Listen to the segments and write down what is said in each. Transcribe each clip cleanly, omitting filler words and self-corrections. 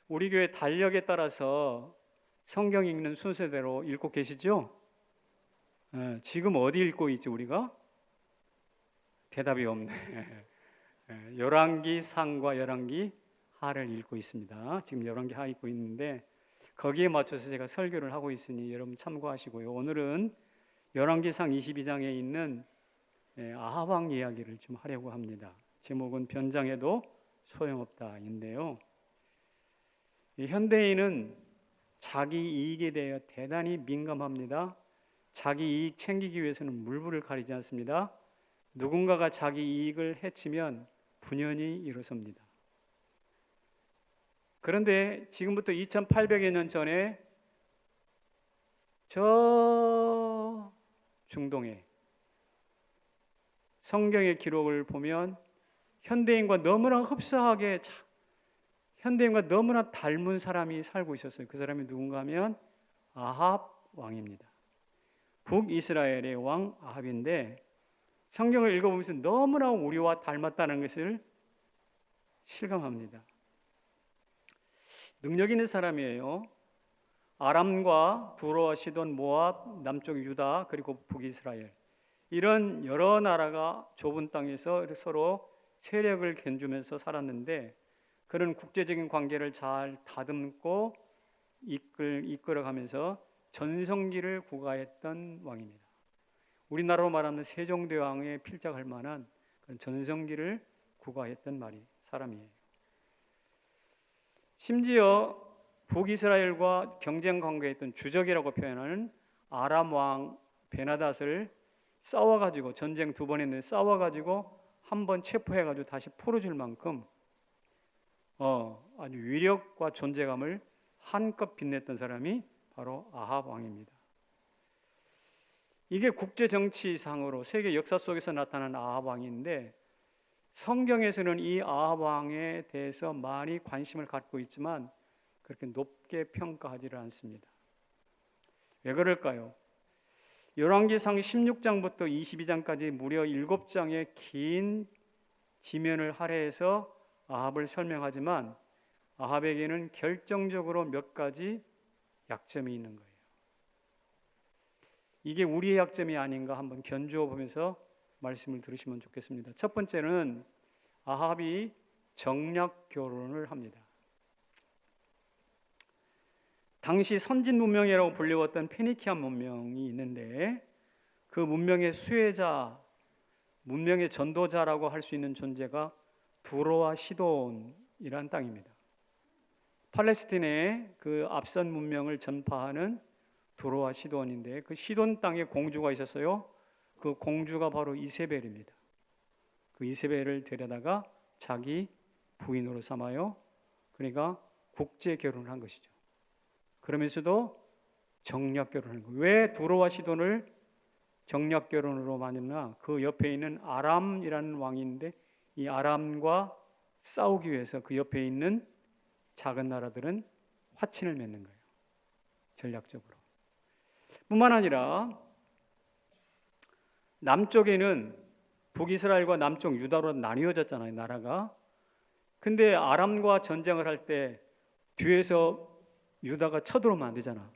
우리 교회 달력에 따라서 성경 읽는 순서대로 읽고 계시죠? 지금 어디 읽고 있지 우리가? 대답이 없네. 열왕기 상과 열왕기 하를 읽고 있습니다. 지금 열왕기 하 읽고 있는데 거기에 맞춰서 제가 설교를 하고 있으니 여러분 참고하시고요. 오늘은 열왕기 상 22장에 있는 아합 왕 이야기를 좀 하려고 합니다. 제목은 변장해도 소용없다인데요. 현대인은 자기 이익에 대해 대단히 민감합니다. 자기 이익 챙기기 위해서는 물불을 가리지 않습니다. 누군가가 자기 이익을 해치면 분연히 일어섭니다. 그런데 지금부터 2800여 년 전에 저 중동에 성경의 기록을 보면 현대인과 너무나 흡사하게 현대인과 너무나 닮은 사람이 살고 있었어요. 그 사람이 누군가 하면 아합 왕입니다. 북이스라엘의 왕 아합인데 성경을 읽어보면서 너무나 우리와 닮았다는 것을 실감합니다. 능력 있는 사람이에요. 아람과 두로와 시돈, 모압, 남쪽 유다, 그리고 북이스라엘 이런 여러 나라가 좁은 땅에서 서로 세력을 견주면서 살았는데 그런 국제적인 관계를 잘 다듬고 이끌어가면서 전성기를 구가했던 왕입니다. 우리나라로 말하면 세종대왕에 필적할 만한 그런 전성기를 구가했던 사람이에요. 심지어 북이스라엘과 경쟁 관계에 있던 주적이라고 표현하는 아람 왕 베나닷을 싸워가지고 전쟁 2번 했는데 싸워가지고 한 번 체포해가지고 다시 풀어줄 만큼 아주 위력과 존재감을 한껏 빛냈던 사람이 바로 아합 왕입니다. 이게 국제 정치상으로 세계 역사 속에서 나타난 아합 왕인데 성경에서는 이 아합 왕에 대해서 많이 관심을 갖고 있지만 그렇게 높게 평가하지를 않습니다. 왜 그럴까요? 열왕기상 16장부터 22장까지 무려 7장의 긴 지면을 할애해서 아합을 설명하지만 아합에게는 결정적으로 몇 가지 약점이 있는 거예요. 이게 우리의 약점이 아닌가 한번 견주어 보면서 말씀을 들으시면 좋겠습니다. 첫 번째는 아합이 정략 결혼을 합니다. 당시 선진 문명이라고 불리웠던 페니키아 문명이 있는데 그 문명의 수혜자, 문명의 전도자라고 할 수 있는 존재가 두로와 시돈이란 땅입니다. 팔레스틴의 그 앞선 문명을 전파하는 두로와 시돈인데 그 시돈 땅에 공주가 있었어요. 그 공주가 바로 이세벨입니다. 그 이세벨을 데려다가 자기 부인으로 삼아요. 그러니까 국제 결혼을 한 것이죠. 그러면서도 정략 결혼을 한 거예요. 왜 두로와 시돈을 정략 결혼으로 만드나? 그 옆에 있는 아람이라는 왕인데 이 아람과 싸우기 위해서 그 옆에 있는 작은 나라들은 화친을 맺는 거예요. 전략적으로. 뿐만 아니라 남쪽에는 북이스라엘과 남쪽 유다로 나뉘어졌잖아요, 나라가. 근데 아람과 전쟁을 할 때 뒤에서 유다가 쳐들어오면 안 되잖아.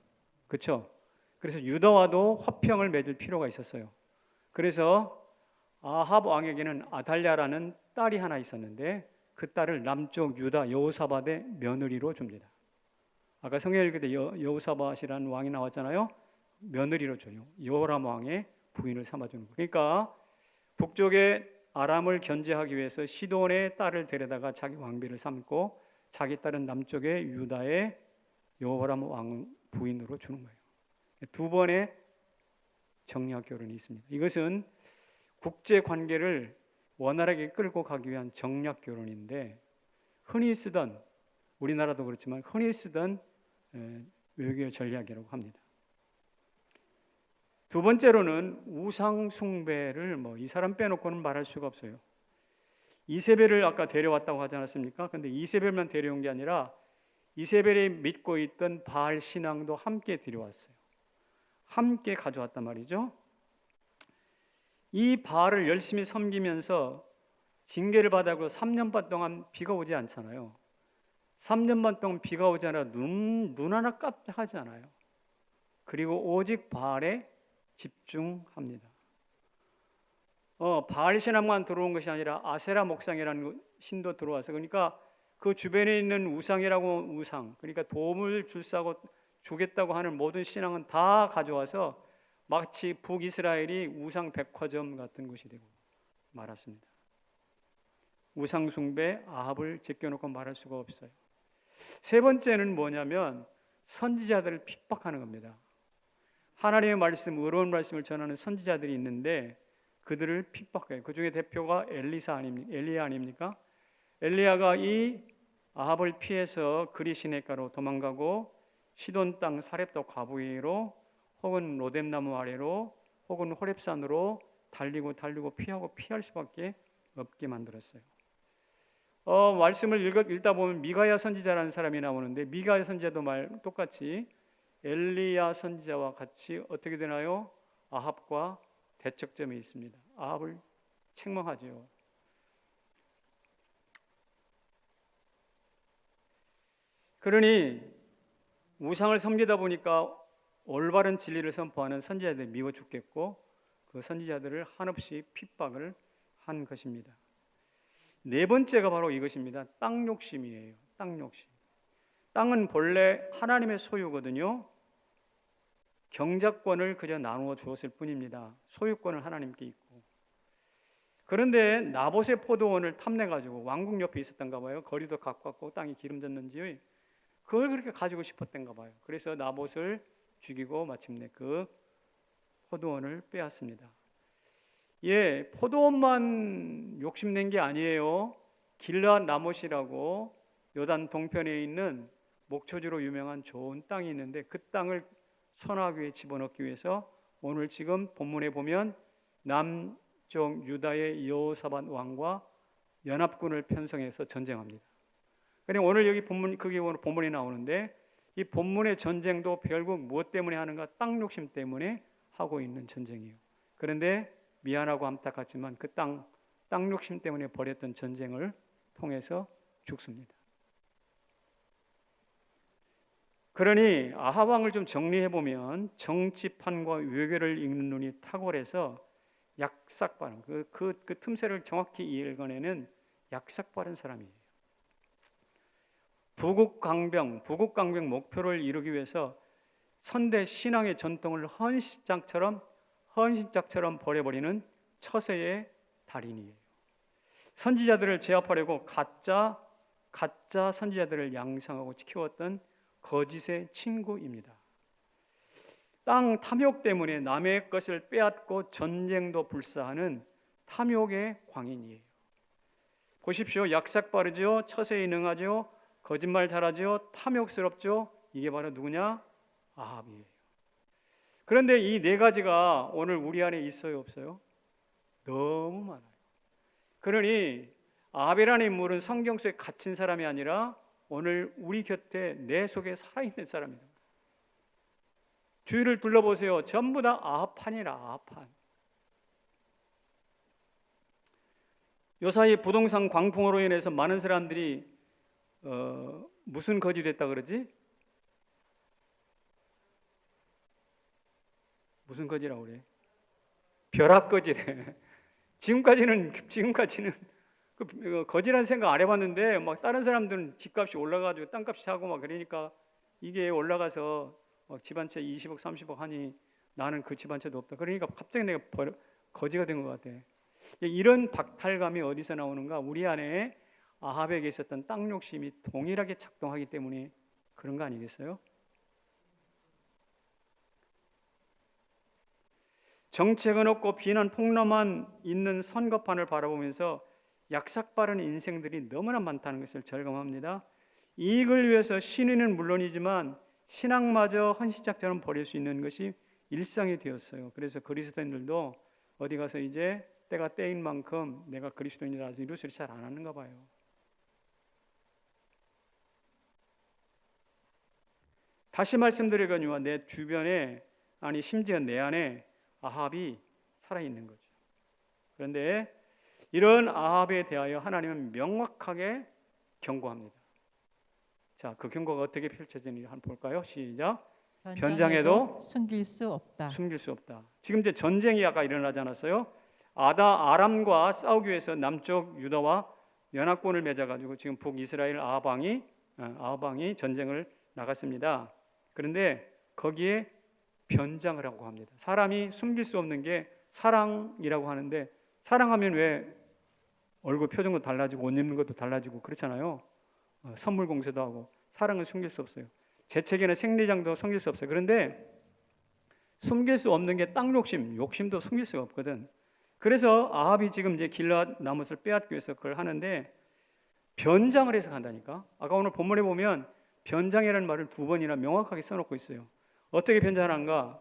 그렇죠? 그래서 유다와도 화평을 맺을 필요가 있었어요. 그래서 아합 왕에게는 아달랴라는 딸이 하나 있었는데 그 딸을 남쪽 유다 여호사밧의 며느리로 줍니다. 아까 성경 읽을 때 여호사밧이라는 왕이 나왔잖아요. 며느리로 줘요. 여호람 왕의 부인을 삼아주는 거예요. 그러니까 북쪽의 아람을 견제하기 위해서 시돈의 딸을 데려다가 자기 왕비를 삼고 자기 딸은 남쪽의 유다의 여호람 왕 부인으로 주는 거예요. 2번의 정략 결혼이 있습니다. 이것은 국제 관계를 원활하게 끌고 가기 위한 정략 결혼인데 흔히 쓰던 우리나라도 그렇지만 흔히 쓰던 외교 전략이라고 합니다. 두 번째로는 우상 숭배를 이 사람 빼놓고는 말할 수가 없어요. 이세벨을 아까 데려왔다고 하지 않았습니까? 근데 이세벨만 데려온 게 아니라 이세벨이 믿고 있던 바알 신앙도 함께 데려왔어요. 함께 가져왔단 말이죠. 이 바알을 열심히 섬기면서 징계를 받아고 3년 반 동안 비가 오지 않잖아요. 3년 반 동안 비가 오지 않아 눈 하나 깜짝하지 않아요. 그리고 오직 바알에 집중합니다. 바알 신앙만 들어온 것이 아니라 아세라 목상이라는 신도 들어와서, 그러니까 그 주변에 있는 우상이라고 우상, 그러니까 도움을 주겠다고 하는 모든 신앙은 다 가져와서 마치 북이스라엘이 우상 백화점 같은 곳이 되고 말았습니다. 우상 숭배 아합을 제껴놓고 말할 수가 없어요. 세 번째는 뭐냐면 선지자들을 핍박하는 겁니다. 하나님의 말씀, 의로운 말씀을 전하는 선지자들이 있는데 그들을 핍박해요. 그 중에 대표가 엘리야 아닙니까? 엘리야가 이 아합을 피해서 그리 시내가로 도망가고 시돈 땅 사렙도 과부위로 혹은 로뎀나무 아래로 혹은 호렙산으로 달리고 피할 수밖에 없게 만들었어요. 말씀을 읽다 보면 미가야 선지자라는 사람이 나오는데, 미가야 선지자도 똑같이 엘리야 선지자와 같이 어떻게 되나요? 아합과 대척점이 있습니다. 아합을 책망하죠. 그러니 우상을 섬기다 보니까 올바른 진리를 선포하는 선지자들이 미워 죽겠고 그 선지자들을 한없이 핍박을 한 것입니다. 네 번째가 바로 이것입니다. 땅 욕심이에요. 땅 욕심. 땅은 본래 하나님의 소유거든요. 경작권을 그저 나누어 주었을 뿐입니다. 소유권은 하나님께 있고. 그런데 나봇의 포도원을 탐내가지고 왕궁 옆에 있었던가 봐요. 거리도 가깝고 땅이 기름졌는지 그걸 그렇게 가지고 싶었던가 봐요. 그래서 나봇을 죽이고 마침내 그 포도원을 빼앗습니다. 포도원만 욕심낸 게 아니에요. 길르앗 라못이라고 요단 동편에 있는 목초지로 유명한 좋은 땅이 있는데 그 땅을 선하교에 집어넣기 위해서 오늘 지금 본문에 보면 남쪽 유다의 여호사밧 왕과 연합군을 편성해서 전쟁합니다. 그러니까 오늘 여기 그게 오늘 본문에 나오는데 이 본문의 전쟁도 결국 무엇 때문에 하는가? 땅 욕심 때문에 하고 있는 전쟁이에요. 그런데 미안하고 안타깝지만 그 땅 욕심 때문에 벌였던 전쟁을 통해서 죽습니다. 그러니 아합 왕을 좀 정리해 보면 정치판과 외교를 읽는 눈이 탁월해서 약삭빠른 그 틈새를 정확히 읽어내는 약삭빠른 사람이에요. 부국강병 목표를 이루기 위해서 선대 신앙의 전통을 헌신짝처럼 버려버리는 처세의 달인이에요. 선지자들을 제압하려고 가짜 선지자들을 양성하고 키웠던 거짓의 친구입니다. 땅 탐욕 때문에 남의 것을 빼앗고 전쟁도 불사하는 탐욕의 광인이에요. 보십시오. 약삭 빠르죠. 처세에 능하죠. 거짓말 잘하죠. 탐욕스럽죠. 이게 바로 누구냐? 아합이에요. 그런데 이 네 가지가 오늘 우리 안에 있어요, 없어요? 너무 많아요. 그러니 아합이라는 인물은 성경 속에 갇힌 사람이 아니라 오늘 우리 곁에 내 속에 살아있는 사람입니다. 주위를 둘러보세요. 전부 다 아합판이라 아합판. 요사이 부동산 광풍으로 인해서 많은 사람들이 무슨 거지 됐다 그러지? 무슨 거지라고 그래? 벼락거지래. 지금까지는 그 거지라는 생각 안 해봤는데 막 다른 사람들은 집값이 올라가지고 땅값이 사고 막 그러니까 이게 올라가서 막 집 한 채 20억 30억 하니 나는 그 집 한 채도 없다. 그러니까 갑자기 내가 거지가 된 것 같아. 이런 박탈감이 어디서 나오는가? 우리 안에 아합에게 있었던 땅 욕심이 동일하게 작동하기 때문에 그런 거 아니겠어요? 정책은 없고 비난 폭로만 있는 선거판을 바라보면서 약삭빠른 인생들이 너무나 많다는 것을 절감합니다. 이익을 위해서 신의는 물론이지만 신앙마저 헌신짝처럼 버릴 수 있는 것이 일상이 되었어요. 그래서 그리스도인들도 어디 가서 이제 때가 때인 만큼 내가 그리스도인이라서 이런 소리 잘 안 하는가 봐요. 다시 말씀드리거니와 내 주변에 아니 심지어 내 안에 아합이 살아있는 거죠. 그런데 이런 아합에 대하여 하나님은 명확하게 경고합니다. 자, 그 경고가 어떻게 펼쳐지는지 한번 볼까요? 시작. 변장해도 숨길 수 없다. 숨길 수 없다. 지금 이제 전쟁이 아까 일어나지 않았어요? 아람과 싸우기 위해서 남쪽 유다와 연합군을 맺어가지고 지금 북이스라엘 아합 왕이 전쟁을 나갔습니다. 그런데 거기에 변장을 하고 합니다. 사람이 숨길 수 없는 게 사랑이라고 하는데, 사랑하면 왜 얼굴 표정도 달라지고 옷 입는 것도 달라지고 그렇잖아요. 선물 공세도 하고. 사랑은 숨길 수 없어요. 재채기나 생리장도 숨길 수 없어요. 그런데 숨길 수 없는 게 땅 욕심도 숨길 수가 없거든. 그래서 아합이 지금 이제 길앗 나뭇을 빼앗기 위해서 그걸 하는데 변장을 해서 간다니까. 아까 오늘 본문에 보면 변장이라는 말을 2번이나 명확하게 써놓고 있어요. 어떻게 변장하는가?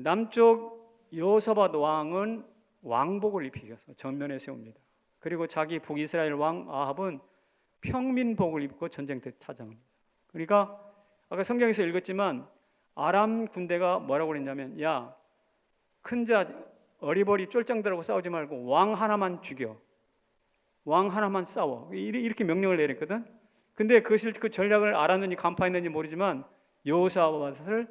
남쪽 여호사밧 왕은 왕복을 입히셔서 전면에 세웁니다. 그리고 자기 북이스라엘 왕 아합은 평민복을 입고 전쟁터에 찾아갑니다. 그러니까 아까 성경에서 읽었지만 아람 군대가 뭐라고 그랬냐면, 야, 큰 자 어리버리 쫄짱들하고 싸우지 말고 왕 하나만 죽여, 왕 하나만 싸워, 이렇게 명령을 내렸거든. 근데 그 전략을 알았는지 간파했는지 모르지만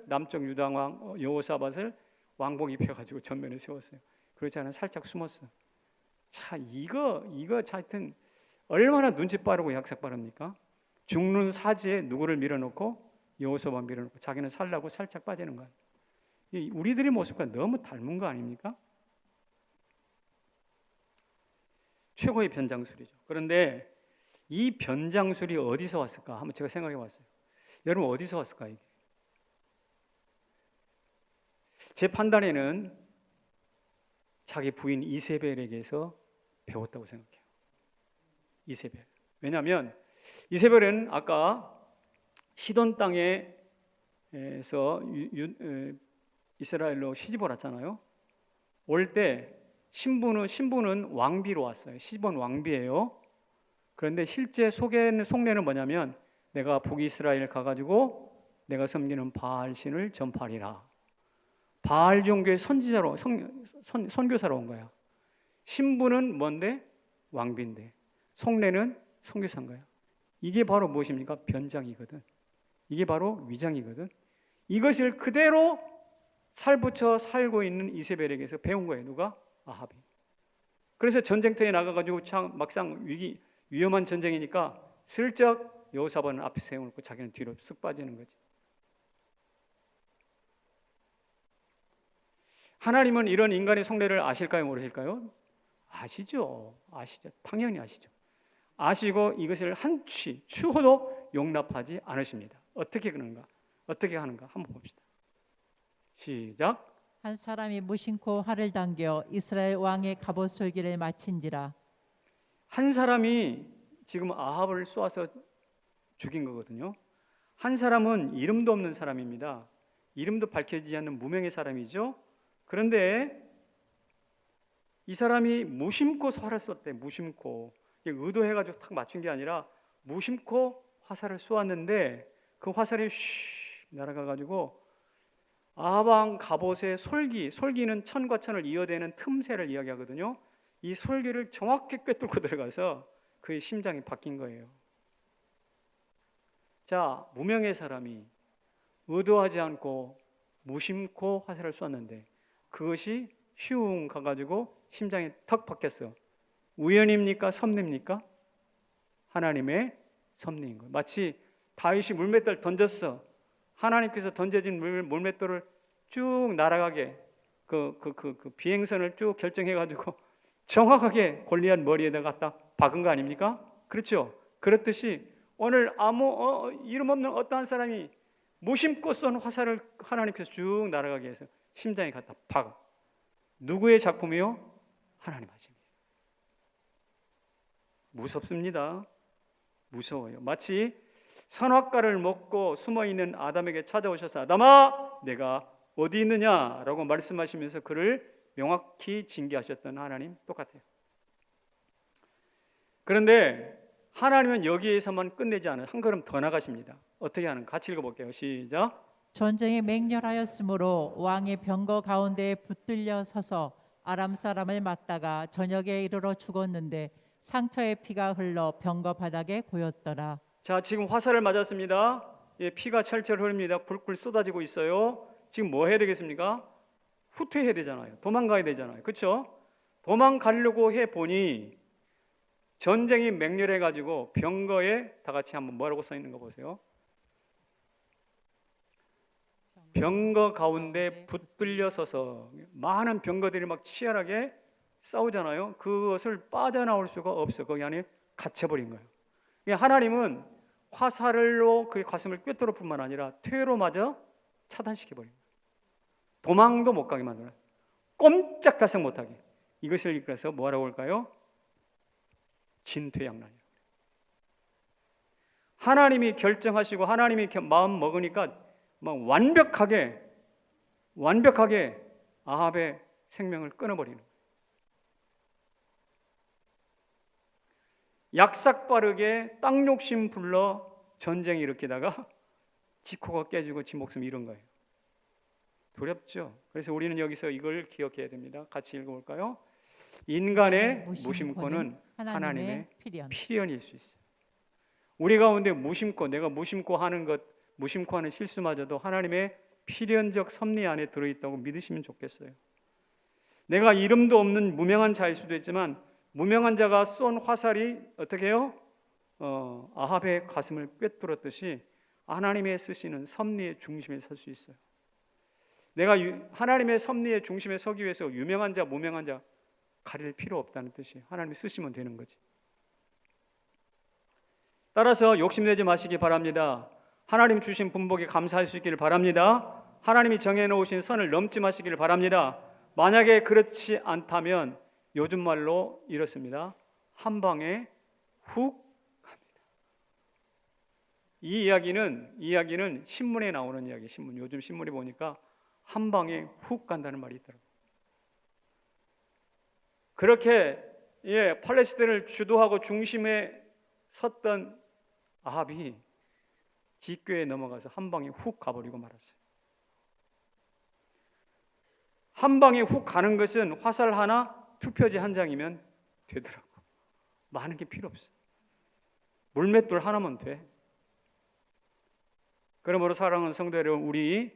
남쪽 유다 왕 여호사밧을 왕복 입혀가지고 전면에 세웠어요. 그렇지 않으면 살짝 숨었어. 자, 이거 하여튼 얼마나 눈치 빠르고 약삭 빠릅니까? 죽는 사지에 누구를 밀어놓고 여호사밧 밀어놓고 자기는 살라고 살짝 빠지는 거야. 우리들의 모습과 너무 닮은 거 아닙니까? 최고의 변장술이죠. 그런데 이 변장술이 어디서 왔을까? 한번 제가 생각해 봤어요. 여러분, 어디서 왔을까 이게? 제 판단에는 자기 부인 이세벨에게서 배웠다고 생각해요. 이세벨. 왜냐하면 이세벨은 아까 시돈 땅에서 이스라엘로 시집을 왔잖아요. 올 때 신부는 왕비로 왔어요. 시집온 왕비예요. 그런데 실제 속내는 뭐냐면, 내가 북이스라엘 가가지고 내가 섬기는 바알 신을 전파하리라. 바알 종교의 선교사로 온 거야. 신부는 뭔데? 왕비인데 속내는 선교사인 거야. 이게 바로 무엇입니까? 변장이거든. 이게 바로 위장이거든. 이것을 그대로 살붙여 살고 있는 이세벨에게서 배운 거예요. 누가? 아합이. 그래서 전쟁터에 나가가지고 막상 위험한 전쟁이니까 슬쩍 여호사밧을 앞에 세워놓고 자기는 뒤로 쓱 빠지는 거지. 하나님은 이런 인간의 속내를 아실까요? 모르실까요? 아시죠. 당연히 아시죠. 아시고 이것을 한 추호도 용납하지 않으십니다. 어떻게 그런가? 어떻게 하는가? 한번 봅시다. 시작. 한 사람이 무심코 활을 당겨 이스라엘 왕의 갑옷 솔기를 마친지라. 한 사람이 지금 아합을 쏘아서 죽인 거거든요. 한 사람은 이름도 없는 사람입니다. 이름도 밝혀지지 않는 무명의 사람이죠. 그런데 이 사람이 무심코 활을 쐈대. 무심코. 의도해가지고 탁 맞춘 게 아니라 무심코 화살을 쏘았는데 그 화살이 날아가가지고 아합 왕 갑옷의 솔기는 천과 천을 이어대는 틈새를 이야기하거든요. 이 솔기를 정확히 꿰뚫고 들어가서 그의 심장이 바뀐 거예요. 자, 무명의 사람이 의도하지 않고 무심코 화살을 쐈는데 그것이 슝 가가지고 심장이 턱 박혔어. 우연입니까? 섭리입니까? 하나님의 섭리인 거예요. 마치 다윗이 물맷돌 던졌어. 하나님께서 던져진 물맷돌을 쭉 날아가게 그 비행선을 쭉 결정해가지고 정확하게 골리앗 머리에다 갖다 박은 거 아닙니까? 그렇죠? 그렇듯이 오늘 이름 없는 어떠한 사람이 무심코 쏜 화살을 하나님께서 쭉 날아가게 해서 심장에 갖다 박아. 누구의 작품이요? 하나님 아십니다. 무섭습니다. 무서워요. 마치 선악과를 먹고 숨어있는 아담에게 찾아오셔서 아담아 내가 어디 있느냐라고 말씀하시면서 그를 명확히 징계하셨던 하나님 똑같아요. 그런데 하나님은 여기에서만 끝내지 않아요. 한 걸음 더 나가십니다. 어떻게 하는가? 같이 읽어볼게요. 시작. 전쟁이 맹렬하였으므로 왕의 병거 가운데에 붙들려 서서 아람 사람을 막다가 저녁에 이르러 죽었는데 상처의 피가 흘러 병거 바닥에 고였더라. 자, 지금 화살을 맞았습니다. 예, 피가 철철 흐릅니다. 굴굴 쏟아지고 있어요. 지금 뭐 해야 되겠습니까? 후퇴해야 되잖아요. 도망가야 되잖아요. 그렇죠? 도망가려고 해보니 전쟁이 맹렬해가지고 병거에 다 같이 한번 뭐라고 써 있는 거 보세요. 병거 가운데 붙들려 서서, 많은 병거들이 막 치열하게 싸우잖아요. 그것을 빠져나올 수가 없어. 거기 안에 갇혀버린 거예요. 그러니까 하나님은 화살로 그의 가슴을 꿰뚫을 뿐만 아니라 퇴로마저 차단시켜버린 거예요. 도망도 못 가게 만들어요. 꼼짝달싹 못하게. 이것을 이끌어서 뭐라고 할까요? 진퇴양난이라고. 하나님이 결정하시고 하나님이 마음 먹으니까 막 완벽하게 아합의 생명을 끊어버리는 거예요. 약삭빠르게 땅 욕심 불러 전쟁 일으키다가 지 코가 깨지고 지 목숨 잃은 거예요. 두렵죠. 그래서 우리는 여기서 이걸 기억해야 됩니다. 같이 읽어볼까요? 인간의 무심코는 하나님의 필연일 수 있어요. 우리 가운데 무심코, 내가 무심코 하는 것, 무심코 하는 실수마저도 하나님의 필연적 섭리 안에 들어있다고 믿으시면 좋겠어요. 내가 이름도 없는 무명한 자일 수도 있지만 무명한 자가 쏜 화살이 어떻게 해요? 아합의 가슴을 꿰뚫었듯이 하나님의 쓰시는 섭리의 중심에 설 수 있어요. 내가 하나님의 섭리의 중심에 서기 위해서 유명한 자, 무명한 자 가릴 필요 없다는 뜻이, 하나님이 쓰시면 되는 거지. 따라서 욕심내지 마시기 바랍니다. 하나님 주신 분복에 감사할 수 있기를 바랍니다. 하나님이 정해놓으신 선을 넘지 마시기를 바랍니다. 만약에 그렇지 않다면 요즘 말로 이렇습니다. 한 방에 훅 갑니다. 이 이야기는 신문에 나오는 이야기. 요즘 신문에 보니까 한 방에 훅 간다는 말이 있더라고요. 그렇게 팔레스타인을 주도하고 중심에 섰던 아합이 지교에 넘어가서 한 방에 훅 가버리고 말았어요. 한 방에 훅 가는 것은 화살 하나, 투표지 한 장이면 되더라고. 많은 게 필요 없어. 물맷돌 하나면 돼. 그러므로 사랑하는 성도 여러분, 우리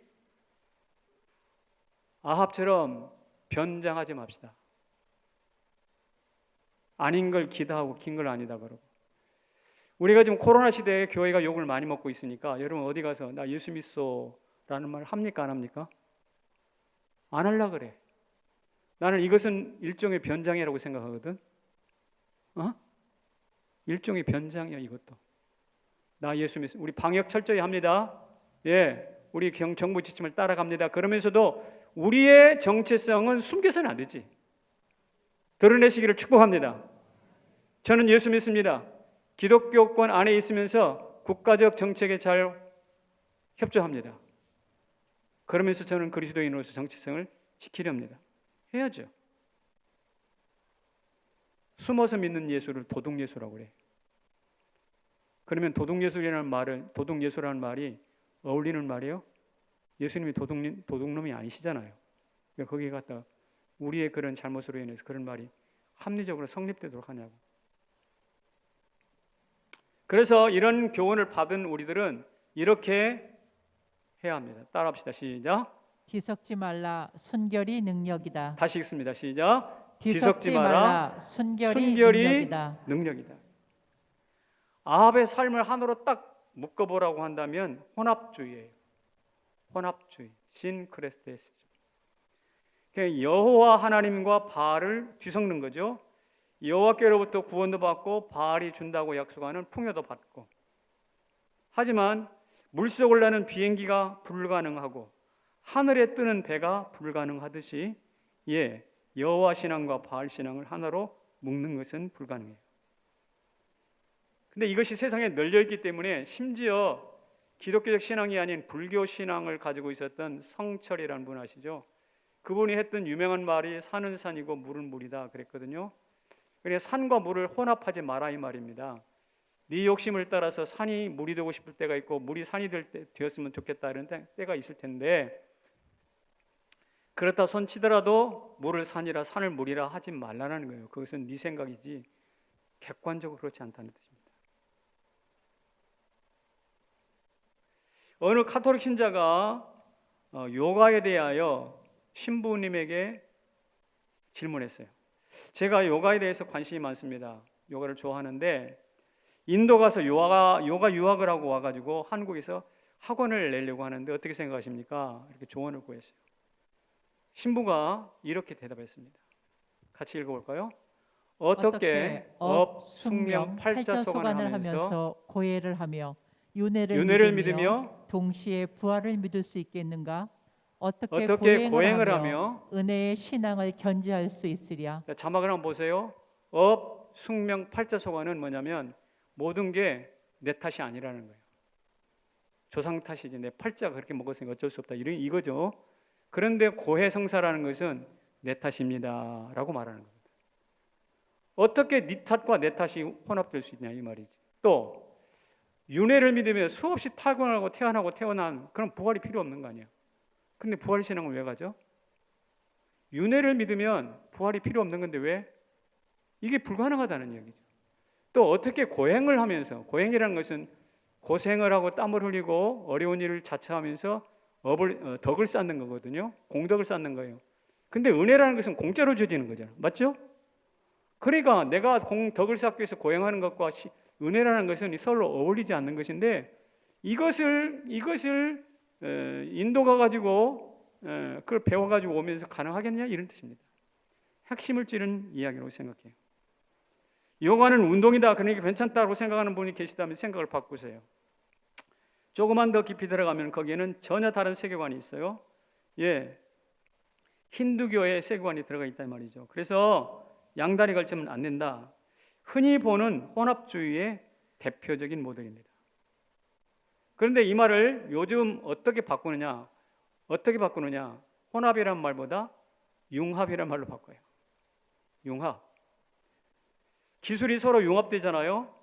아합처럼 변장하지 맙시다. 아닌 걸 기다하고 긴 걸 아니다 그러고. 우리가 지금 코로나 시대에 교회가 욕을 많이 먹고 있으니까 여러분 어디 가서 나 예수 믿소 라는 말 합니까 안 합니까? 안 하려고 그래. 나는 이것은 일종의 변장이라고 생각하거든. 일종의 변장이야 이것도. 나 예수 믿소. 우리 방역 철저히 합니다. 우리 정부 지침을 따라갑니다. 그러면서도 우리의 정체성은 숨겨서는 안 되지. 드러내시기를 축복합니다. 저는 예수 믿습니다. 기독교권 안에 있으면서 국가적 정책에 잘 협조합니다. 그러면서 저는 그리스도인으로서 정체성을 지키려 합니다. 해야죠. 숨어서 믿는 예수를 도둑예수라고 그래. 그러면 도둑예수라는 말이 어울리는 말이에요? 예수님이 도둑놈이 아니시잖아요. 그러니까 거기에 갖다 우리의 그런 잘못으로 인해서 그런 말이 합리적으로 성립되도록 하냐고. 그래서 이런 교훈을 받은 우리들은 이렇게 해야 합니다. 따라합시다. 시작. 뒤섞지 말라, 순결이 능력이다. 다시 읽습니다. 시작. 뒤섞지 말라, 순결이 능력이다. 아합의 삶을 하나로 딱 묶어보라고 한다면 혼합주의예요. 혼합주의, 신크레스테스. 여호와 하나님과 바알을 뒤섞는 거죠. 여호와께로부터 구원도 받고 바알이 준다고 약속하는 풍요도 받고. 하지만 물속을 나는 비행기가 불가능하고 하늘에 뜨는 배가 불가능하듯이 여호와 신앙과 바알 신앙을 하나로 묶는 것은 불가능해요. 근데 이것이 세상에 널려있기 때문에 심지어 기독교적 신앙이 아닌 불교 신앙을 가지고 있었던 성철이라는 분 아시죠? 그분이 했던 유명한 말이 산은 산이고 물은 물이다 그랬거든요. 그래서 산과 물을 혼합하지 마라 이 말입니다. 네 욕심을 따라서 산이 물이 되고 싶을 때가 있고 물이 산이 되었으면 좋겠다 이런 때가 있을 텐데, 그렇다 손치더라도 물을 산이라 산을 물이라 하지 말라는 거예요. 그것은 네 생각이지 객관적으로 그렇지 않다는 뜻입니다. 어느 카톨릭 신자가 요가에 대하여 신부님에게 질문했어요. 제가 요가에 대해서 관심이 많습니다. 요가를 좋아하는데 인도 가서 요가 유학을 하고 와가지고 한국에서 학원을 내려고 하는데 어떻게 생각하십니까? 이렇게 조언을 구했어요. 신부가 이렇게 대답했습니다. 같이 읽어볼까요? 어떻게 업, 숙명, 팔자소관을 하면서 고해를 하며 윤회를 윤회를 믿으며 믿으며 동시에 부활을 믿을 수 있겠는가? 어떻게 어떻게 고행을 고행을 하며 은혜의 신앙을 견지할 수 있으랴? 자, 자막을 한번 보세요. 업, 숙명, 팔자소관은 뭐냐면 모든 게 내 탓이 아니라는 거예요. 조상 탓이지 내 팔자가 그렇게 먹었으니까 어쩔 수 없다 이거죠. 그런데 고해성사라는 것은 내 탓입니다 라고 말하는 겁니다. 어떻게 네 탓과 내 탓이 혼합될 수 있냐 이 말이지. 또 윤회를 믿으며 수없이 타고나고 태어난 그런 부활이 필요 없는 거 아니야. 근데 부활 신앙을 왜 가죠? 윤회를 믿으면 부활이 필요 없는 건데 왜? 이게 불가능하다는 얘기죠. 또 어떻게 고행을 하면서, 고행이라는 것은 고생을 하고 땀을 흘리고 어려운 일을 자처하면서 덕을 쌓는 거거든요. 공덕을 쌓는 거예요. 근데 은혜라는 것은 공짜로 주어지는 거잖아요. 맞죠? 그러니까 내가 덕을 쌓기 위해서 고행하는 것과 은혜라는 것은 서로 어울리지 않는 것인데 이것을 인도 가가지고 그걸 배워가지고 오면서 가능하겠냐 이런 뜻입니다. 핵심을 찌른 이야기라고 생각해요. 요가는 운동이다 그러니까 괜찮다고 생각하는 분이 계시다면 생각을 바꾸세요. 조금만 더 깊이 들어가면 거기에는 전혀 다른 세계관이 있어요. 힌두교의 세계관이 들어가 있단 말이죠. 그래서 양다리 걸치면 안 된다. 흔히 보는 혼합주의의 대표적인 모델입니다. 그런데 이 말을 요즘 어떻게 바꾸느냐? 혼합이란 말보다 융합이란 말로 바꿔요. 융합. 기술이 서로 융합되잖아요.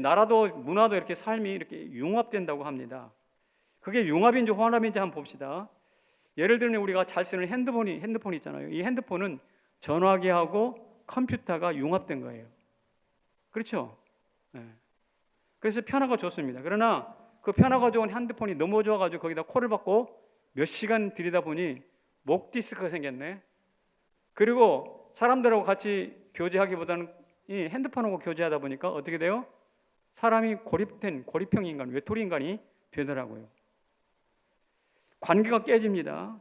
나라도 문화도 이렇게 삶이 이렇게 융합된다고 합니다. 그게 융합인지 혼합인지 한번 봅시다. 예를 들면 우리가 잘 쓰는 핸드폰 있잖아요. 이 핸드폰은 전화기하고 컴퓨터가 융합된 거예요. 그렇죠? 그래서 편화가 좋습니다. 그러나 그 편화가 좋은 핸드폰이 너무 좋아가지고 거기다 콜을 받고 몇 시간 들이다 보니 목 디스크가 생겼네. 그리고 사람들하고 같이 교제하기보다는 이 핸드폰하고 교제하다 보니까 어떻게 돼요? 사람이 고립형 인간, 외톨이 인간이 되더라고요. 관계가 깨집니다.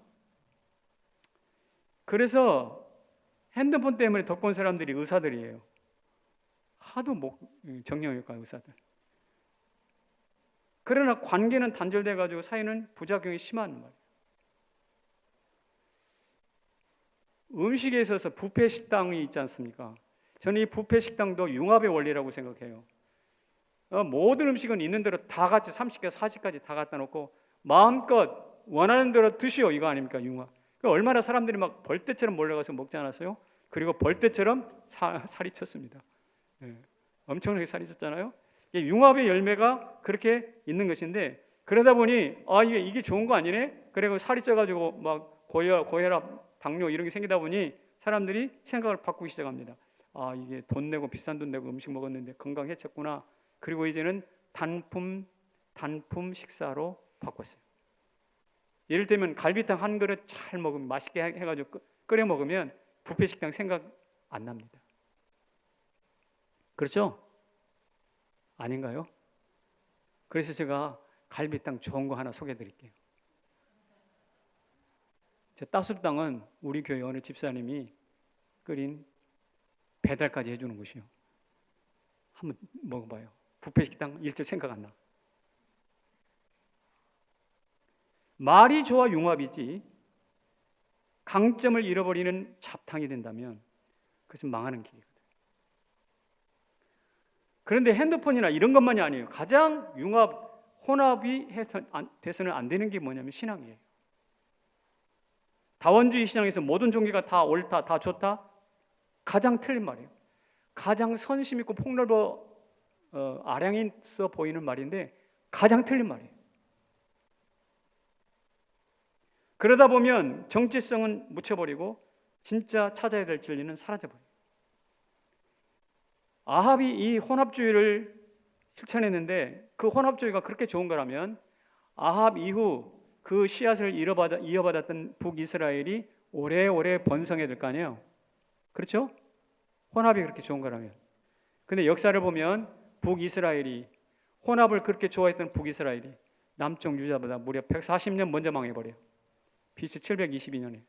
그래서 핸드폰 때문에 덕분 사람들이 의사들이에요. 하도 정형외과 의사들. 그러나 관계는 단절돼가지고 사이는 부작용이 심한 말이에요. 음식에 있어서 뷔페 식당이 있지 않습니까? 저는 이 뷔페 식당도 융합의 원리라고 생각해요. 모든 음식은 있는 대로 다 같이 30개, 40까지 다 갖다 놓고 마음껏 원하는 대로 드시오 이거 아닙니까? 융합. 얼마나 사람들이 막 벌떼처럼 몰려가서 먹지 않았어요? 그리고 벌떼처럼 살이 쳤습니다. 엄청나게 살이 쳤잖아요. 융합의 열매가 그렇게 있는 것인데 그러다 보니 이게 좋은 거 아니네? 그리고 살이 쪄가지고 막 고혈압, 당뇨 이런 게 생기다 보니 사람들이 생각을 바꾸기 시작합니다. 이게 돈 내고 비싼 돈 내고 음식 먹었는데 건강 해쳤구나. 그리고 이제는 단품 식사로 바꿨어요. 예를 들면 갈비탕 한 그릇 잘 먹으면 맛있게 해가지고 끓여 먹으면 뷔페 식당 생각 안 납니다. 그렇죠? 아닌가요? 그래서 제가 갈비탕 좋은 거 하나 소개해 드릴게요. 제 따숩당은 우리 교회 어느 집사님이 끓인 배달까지 해주는 곳이요. 한번 먹어봐요. 뷔페 식당 일절 생각 안 나. 말이 좋아 융합이지 강점을 잃어버리는 잡탕이 된다면 그것은 망하는 길이거든. 그런데 핸드폰이나 이런 것만이 아니에요. 가장 혼합이 돼서는 안 되는 게 뭐냐면 신앙이에요. 다원주의 신앙에서 모든 종교가 다 옳다, 다 좋다? 가장 틀린 말이에요. 가장 선심 있고 폭넓어 아량이 있어 보이는 말인데 가장 틀린 말이에요. 그러다 보면 정체성은 묻혀버리고 진짜 찾아야 될 진리는 사라져버려요. 아합이 이 혼합주의를 실천했는데 그 혼합주의가 그렇게 좋은 거라면 아합 이후 그 씨앗을 이어받았던 북이스라엘이 오래오래 번성해야 될 거 아니에요. 그렇죠? 혼합이 그렇게 좋은 거라면. 근데 역사를 보면 북이스라엘이, 혼합을 그렇게 좋아했던 북이스라엘이 남쪽 유다보다 무려 140년 먼저 망해버려요. BC 722년에.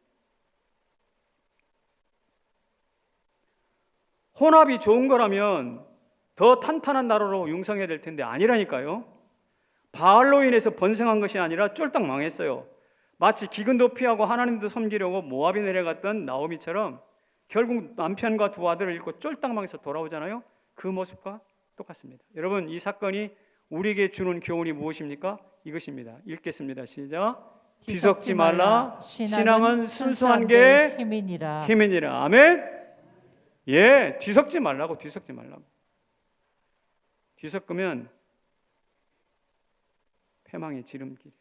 혼합이 좋은 거라면 더 탄탄한 나라로 융성해야 될 텐데 아니라니까요. 바알로 인해서 번성한 것이 아니라 쫄딱 망했어요. 마치 기근도 피하고 하나님도 섬기려고 모압에 내려갔던 나오미처럼 결국 남편과 두 아들을 잃고 쫄딱 망해서 돌아오잖아요. 그 모습과 똑같습니다. 여러분, 이 사건이 우리에게 주는 교훈이 무엇입니까? 이것입니다. 읽겠습니다. 시작. 뒤섞지 말라. 신앙은 순수한 게 힘이니라. 아멘. 예, 뒤섞지 말라고. 뒤섞지 말라고. 뒤섞으면 패망의 지름길.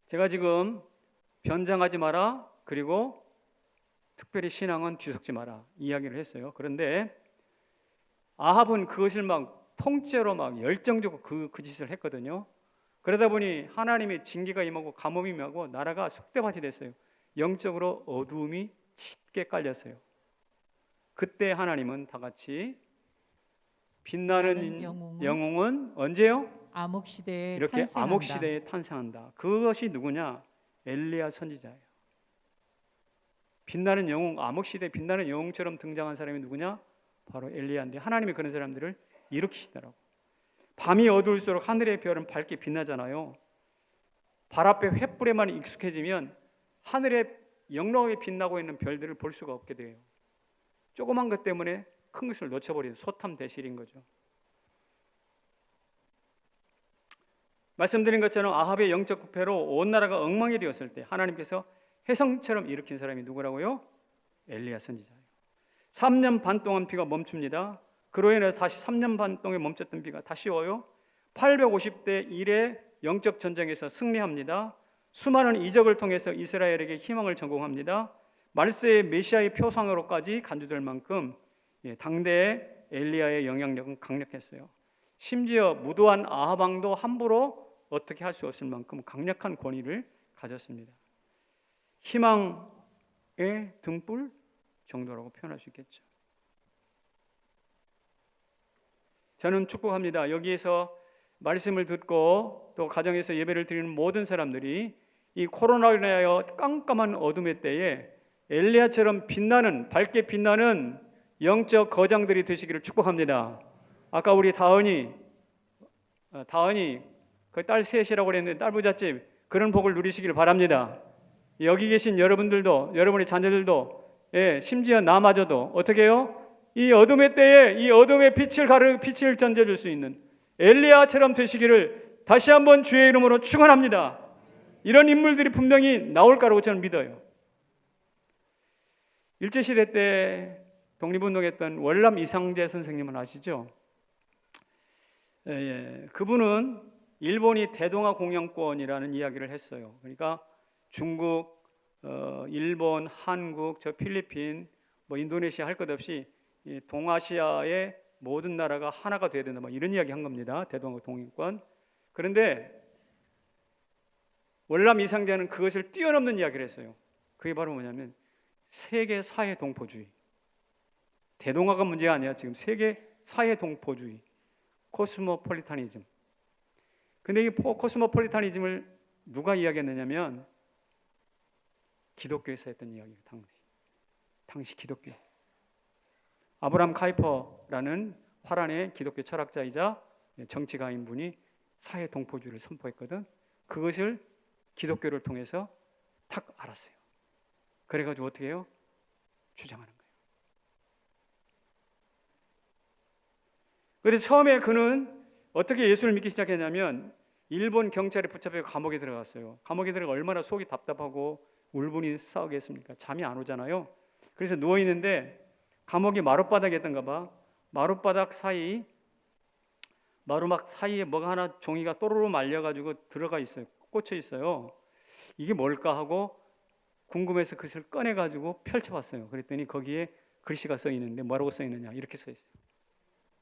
제가 지금 변장하지 마라, 그리고 특별히 신앙은 뒤섞지 마라 이야기를 했어요. 그런데 아합은 그것을 막 통째로 막 열정적으로 그 짓을 했거든요. 그러다 보니 하나님의 징계가 임하고 가뭄이 임하고 나라가 속대밭이 됐어요. 영적으로 어두움이 짙게 깔렸어요. 그때 하나님은 다 같이 빛나는 영웅은 언제요? 암흑시대에 이렇게 탄생한다. 암흑시대에 탄생한다. 그것이 누구냐? 엘리야 선지자예요. 빛나는 영웅, 암흑시대에 빛나는 영웅처럼 등장한 사람이 누구냐? 바로 엘리야인데 하나님이 그런 사람들을 일으키시더라고. 밤이 어두울수록 하늘의 별은 밝게 빛나잖아요. 발 앞에 횃불에만 익숙해지면 하늘에 영롱하게 빛나고 있는 별들을 볼 수가 없게 돼요. 조그만 것 때문에 큰 것을 놓쳐버리는 소탐대실인 거죠. 말씀드린 것처럼 아합의 영적 부패로 온 나라가 엉망이 되었을 때 하나님께서 혜성처럼 일으킨 사람이 누구라고요? 엘리야 선지자예요. 3년 반 동안 비가 멈춥니다. 그로 인해서 다시 3년 반 동안 멈췄던 비가 다시 와요. 850대 1의 영적 전쟁에서 승리합니다. 수많은 이적을 통해서 이스라엘에게 희망을 전공합니다. 말세의 메시아의 표상으로까지 간주될 만큼 당대의 엘리야의 영향력은 강력했어요. 심지어 무도한 아합 왕도 함부로 어떻게 할 수 없을 만큼 강력한 권위를 가졌습니다. 희망의 등불 정도라고 표현할 수 있겠죠. 저는 축복합니다. 여기에서 말씀을 듣고 또 가정에서 예배를 드리는 모든 사람들이 이 코로나로 인하여 깜깜한 어둠의 때에 엘리야처럼 빛나는, 밝게 빛나는 영적 거장들이 되시기를 축복합니다. 아까 우리 다은이 그 딸 셋이라고 그랬는데 딸 부잣집, 그런 복을 누리시기를 바랍니다. 여기 계신 여러분들도, 여러분의 자녀들도, 심지어 나마저도 어떻게 해요? 이 어둠의 때에 이 어둠의 빛을 던져줄 수 있는 엘리야처럼 되시기를 다시 한번 주의 이름으로 축원합니다. 이런 인물들이 분명히 나올 거라고 저는 믿어요. 일제시대 때 독립운동했던 월남 이상재 선생님은 아시죠? 그분은 일본이 대동아 공영권이라는 이야기를 했어요. 그러니까 중국, 일본, 한국, 저 필리핀, 인도네시아 할 것 없이 동아시아의 모든 나라가 하나가 돼야 된다, 이런 이야기 한 겁니다. 대동아 공영권. 그런데 월남 이상재는 그것을 뛰어넘는 이야기를 했어요. 그게 바로 뭐냐면 세계 사회 동포주의. 대동아가 문제가 아니야. 지금 세계 사회 동포주의, 코스모폴리타니즘. 근데 이 코스모폴리타니즘을 누가 이야기했느냐면 기독교에서 했던 이야기예요. 당시 기독교. 아브라함 카이퍼라는 화란의 기독교 철학자이자 정치가인 분이 사회 동포주의를 선포했거든. 그것을 기독교를 통해서 탁 알았어요. 그래가지고 어떻게 해요? 주장하는 거예요. 그런데 처음에 그는 어떻게 예수를 믿기 시작했냐면 일본 경찰에 붙잡혀 감옥에 들어갔어요. 감옥에 들어가 얼마나 속이 답답하고 울분이 싸우겠습니까? 잠이 안 오잖아요. 그래서 누워있는데 감옥이 마룻바닥이었던가 봐. 마룻바닥 사이, 마루막 사이에 뭐가 하나 종이가 또르르 말려가지고 들어가 있어요. 꽂혀 있어요. 이게 뭘까 하고 궁금해서 그것을 꺼내가지고 펼쳐봤어요. 그랬더니 거기에 글씨가 써 있는데 뭐라고 써 있느냐, 이렇게 써 있어요.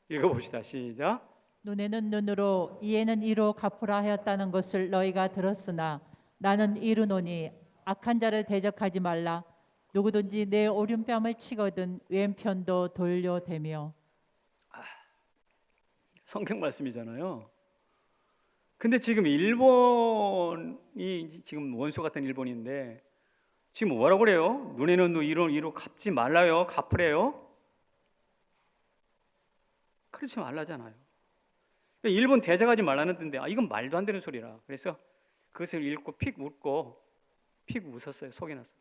읽어봅시다. 시작. 눈에는 눈으로 이에는 이로 갚으라 하였다는 것을 너희가 들었으나 나는 이르노니 악한 자를 대적하지 말라. 누구든지 내 오른뺨을 치거든 왼편도 돌려대며. 성경 말씀이잖아요. 근데 지금 일본이 지금 원수 같은 일본인데 지금 뭐라고 그래요? 눈에는 눈 이로 갚지 말라요. 갚으래요. 그렇지 말라잖아요. 일본 대적하지 말라는 뜻인데 이건 말도 안 되는 소리라. 그래서 그것을 읽고 픽 웃었어요. 속에 났어요.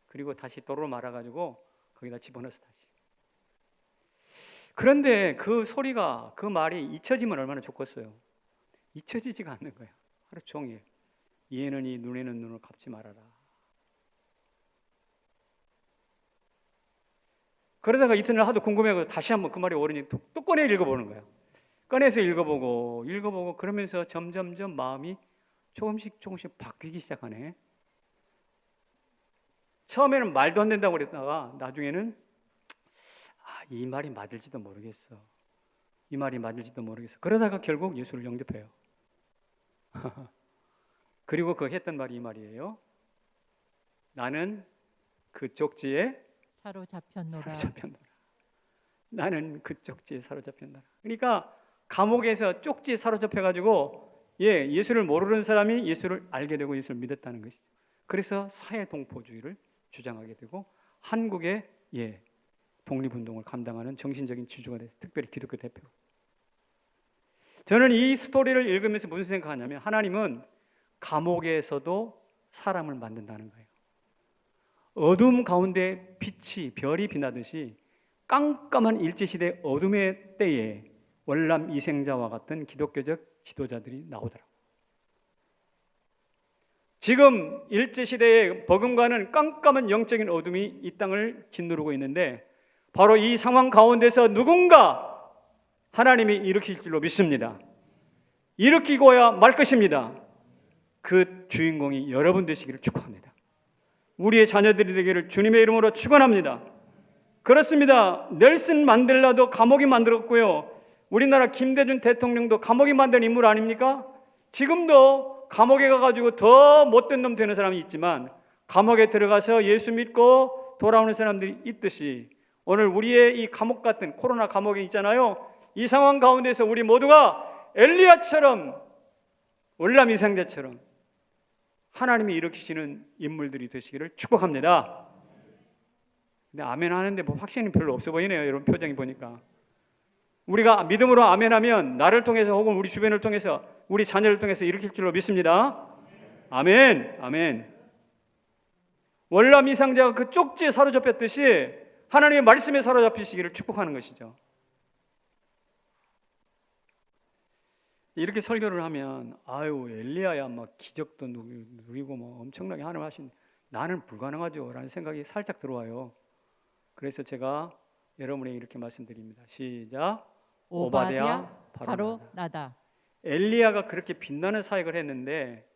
그리고 다시 도로 말아가지고 거기다 집어넣었어 다시. 그런데 그 소리가 그 말이 잊혀지면 얼마나 좋겠어요. 잊혀지지가 않는 거예요. 하루 종일 이에는 이 눈에는 눈을 갚지 말아라. 그러다가 이튿날 하도 궁금해서 다시 한번 그 말이 오르니 또 꺼내 읽어보는 거예요. 꺼내서 읽어보고 그러면서 점점점 마음이 조금씩 바뀌기 시작하네. 처음에는 말도 안 된다고 그랬다가 나중에는 이 말이 맞을지도 모르겠어. 이 말이 맞을지도 모르겠어. 그러다가 결국 예수를 영접해요. 그리고 그 했던 말이 이 말이에요. 나는 그 쪽지에 사로잡혔노라. 나는 그 쪽지에 사로잡혔노라. 그러니까 감옥에서 쪽지에 사로잡혀가지고 예수를 모르는 사람이 예수를 알게 되고 예수를 믿었다는 것이죠. 그래서 사회동포주의를 주장하게 되고 한국의 독립운동을 감당하는 정신적인 지주가 됐어요. 특별히 기독교 대표로. 저는 이 스토리를 읽으면서 무슨 생각하냐면 하나님은 감옥에서도 사람을 만든다는 거예요. 어둠 가운데 빛이 별이 빛나듯이 깜깜한 일제시대 어둠의 때에 월남 이생자와 같은 기독교적 지도자들이 나오더라고요. 지금 일제시대에 버금가는 깜깜한 영적인 어둠이 이 땅을 짓누르고 있는데 바로 이 상황 가운데서 누군가 하나님이 일으킬 줄로 믿습니다. 일으키고야 말 것입니다. 그 주인공이 여러분 되시기를 축복합니다. 우리의 자녀들이 되기를 주님의 이름으로 축원합니다. 그렇습니다. 넬슨 만델라도 감옥이 만들었고요. 우리나라 김대중 대통령도 감옥이 만든 인물 아닙니까? 지금도 감옥에 가가지고 더 못된 놈 되는 사람이 있지만 감옥에 들어가서 예수 믿고 돌아오는 사람들이 있듯이 오늘 우리의 이 감옥 같은 코로나 감옥에 있잖아요. 이 상황 가운데서 우리 모두가 엘리야처럼 월남 이생자처럼 하나님이 일으키시는 인물들이 되시기를 축복합니다. 근데 아멘 하는데 뭐 확신이 별로 없어 보이네요. 여러분 표정이 보니까. 우리가 믿음으로 아멘하면 나를 통해서 혹은 우리 주변을 통해서 우리 자녀를 통해서 일으킬 줄로 믿습니다. 아멘. 아멘. 월남 이상자가 그 쪽지에 사로잡혔듯이 하나님의 말씀에 사로잡히시기를 축복하는 것이죠. 이렇게 설교를 하면 엘리야야 막 기적도 누리고 뭐 엄청나게 하나님 하신 나는 불가능하죠 라는 생각이 살짝 들어와요. 그래서 제가 여러분에게 이렇게 말씀드립니다. 시작. 오바댜 바로 나다. 엘리야가 그렇게 빛나는 사역을 했는데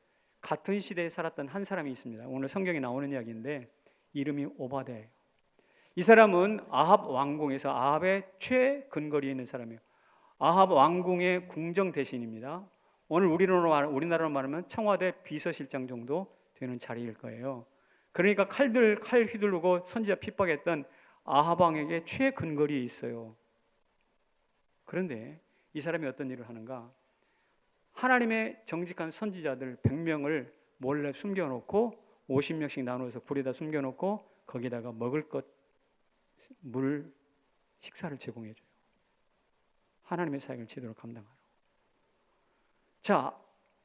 같은 시대에 살았던 한 사람이 있습니다. 오늘 성경에 나오는 이야기인데 이름이 오바댜예요. 이 사람은 아합 왕궁에서 아합의 최근거리에 있는 사람이에요. 아합 왕궁의 궁정 대신입니다. 오늘 우리나라로 말하면 청와대 비서실장 정도 되는 자리일 거예요. 그러니까 칼 휘두르고 선지자 핍박했던 아합 왕에게 최근거리에 있어요. 그런데 이 사람이 어떤 일을 하는가? 하나님의 정직한 선지자들 100명을 몰래 숨겨놓고 50명씩 나누어서 굴에다 숨겨놓고 거기다가 먹을 것, 물, 식사를 제공해줘요. 하나님의 사역을 제대로 감당하라고. 자,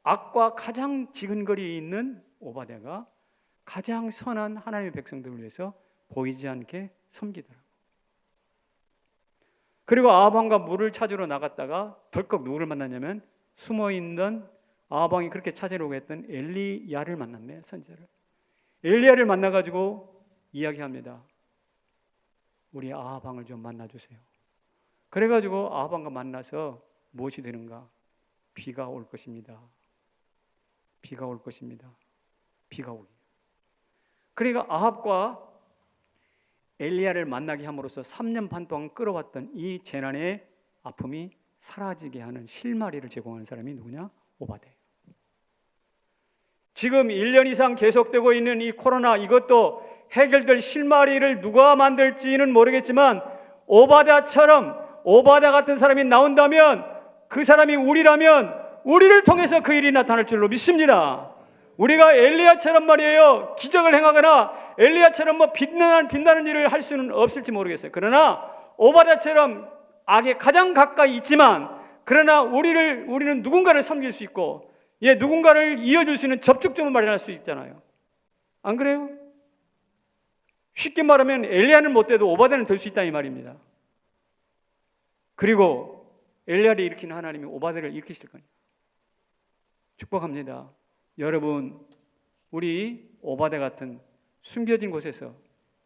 악과 가장 지근거리에 있는 오바댜가 가장 선한 하나님의 백성들을 위해서 보이지 않게 섬기더라고. 그리고 아합 왕과 물을 찾으러 나갔다가 덜컥 누구를 만났냐면 숨어있는 아합 왕이 그렇게 찾으려고 했던 엘리야를 만났네. 선지자를. 엘리야를 만나가지고 이야기합니다. 우리 아합 왕을 좀 만나주세요. 그래가지고 아합 왕과 만나서 무엇이 되는가? 비가 올 것입니다. 비가 올 것입니다. 비가 오기. 그러니까 아합과 엘리야를 만나게 함으로써 3년 반 동안 끌어왔던 이 재난의 아픔이 사라지게 하는 실마리를 제공하는 사람이 누구냐? 오바데예요. 지금 1년 이상 계속되고 있는 이 코로나, 이것도 해결될 실마리를 누가 만들지는 모르겠지만 오바다 같은 사람이 나온다면, 그 사람이 우리라면 우리를 통해서 그 일이 나타날 줄로 믿습니다. 우리가 엘리야처럼 말이에요, 기적을 행하거나 엘리야처럼 빛나는 일을 할 수는 없을지 모르겠어요. 그러나 오바다처럼 악에 가장 가까이 있지만, 그러나 우리는 누군가를 섬길 수 있고, 누군가를 이어줄 수 있는 접촉점을 마련할 수 있잖아요. 안 그래요? 쉽게 말하면 엘리야는 못 돼도 오바다는 될 수 있다 이 말입니다. 그리고 엘리야를 일으키는 하나님이 오바다를 일으키실 거니까 축복합니다. 여러분, 우리 오바다 같은 숨겨진 곳에서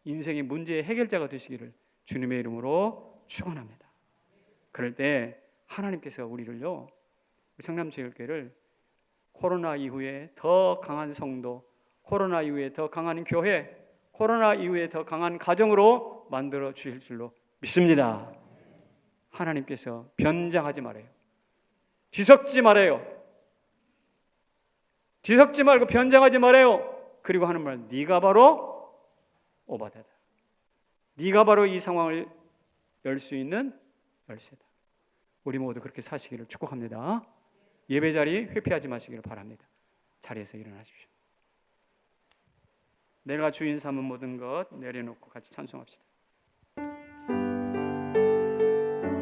인생의 문제의 해결자가 되시기를 주님의 이름으로 축원합니다. 그럴 때 하나님께서 우리를요, 성남제일교회를 코로나 이후에 더 강한 성도, 코로나 이후에 더 강한 교회, 코로나 이후에 더 강한 가정으로 만들어 주실 줄로 믿습니다. 하나님께서 변장하지 말아요. 뒤섞지 말아요. 뒤섞지 말고 변장하지 말아요. 그리고 하는 말, 네가 바로 오바다다. 네가 바로 이 상황을 열 수 있는 열쇠다. 우리 모두 그렇게 사시기를 축복합니다. 예배 자리 회피하지 마시기를 바랍니다. 자리에서 일어나십시오. 내가 주인 삼은 모든 것 내려놓고 같이 찬송합시다.